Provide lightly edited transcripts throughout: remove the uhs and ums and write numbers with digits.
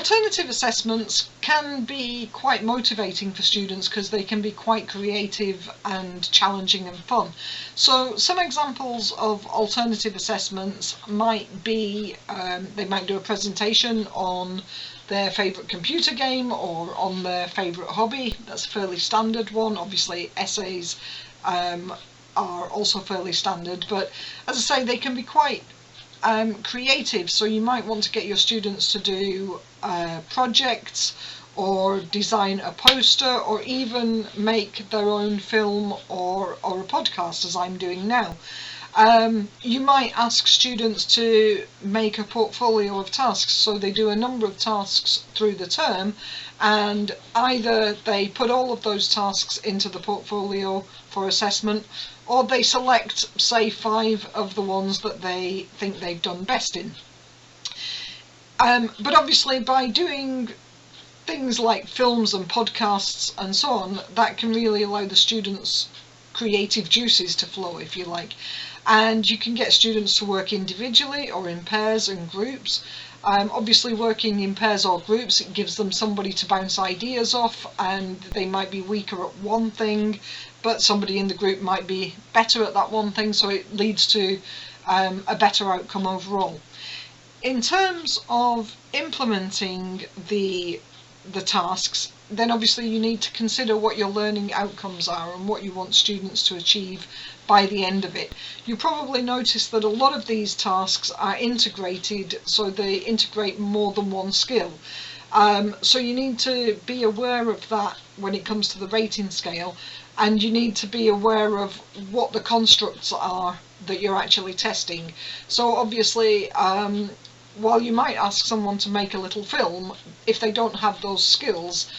Alternative assessments can be quite motivating for students because they can be quite creative and challenging and fun. So some examples of alternative assessments might be, they might do a presentation on their favourite computer game or on their favourite hobby. That's a fairly standard one. Obviously essays are also fairly standard, but as I say, they can be quite creative, so you might want to get your students to do projects or design a poster or even make their own film or a podcast, as I'm doing now. You might ask students to make a portfolio of tasks, so they do a number of tasks through the term, and either they put all of those tasks into the portfolio for assessment, or they select, say, 5 of the ones that they think they've done best in. But obviously by doing things like films and podcasts and so on, that can really allow the students' creative juices to flow, if you like. And you can get students to work individually or in pairs and groups. Obviously working in pairs or groups, it gives them somebody to bounce ideas off, and they might be weaker at one thing, but somebody in the group might be better at that one thing, so it leads to a better outcome overall. In terms of implementing the tasks, then obviously you need to consider what your learning outcomes are and what you want students to achieve by the end of it. You probably notice that a lot of these tasks are integrated, so they integrate more than one skill. So you need to be aware of that when it comes to the rating scale, and you need to be aware of what the constructs are that you're actually testing. So obviously, while you might ask someone to make a little film, if they don't have those skills,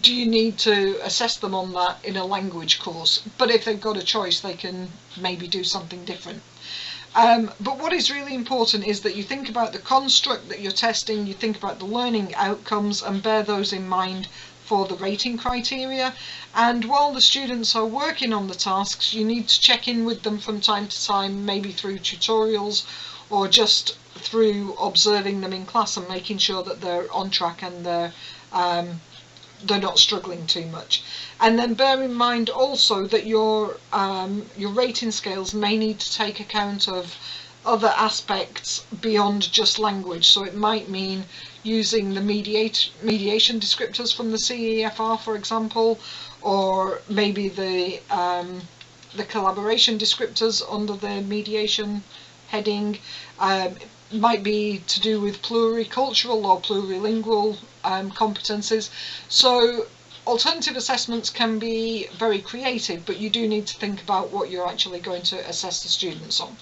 do you need to assess them on that in a language course? But if they've got a choice, they can maybe do something different. But what is really important is that you think about the construct that you're testing, you think about the learning outcomes, and bear those in mind for the rating criteria. And while the students are working on the tasks, you need to check in with them from time to time, maybe through tutorials or just through observing them in class and making sure that they're on track and they're not struggling too much. And then bear in mind also that your rating scales may need to take account of other aspects beyond just language. So it might mean using the mediation descriptors from the CEFR, for example, or maybe the collaboration descriptors under the mediation heading. Might be to do with pluricultural or plurilingual competences. So alternative assessments can be very creative, but you do need to think about what you're actually going to assess the students on.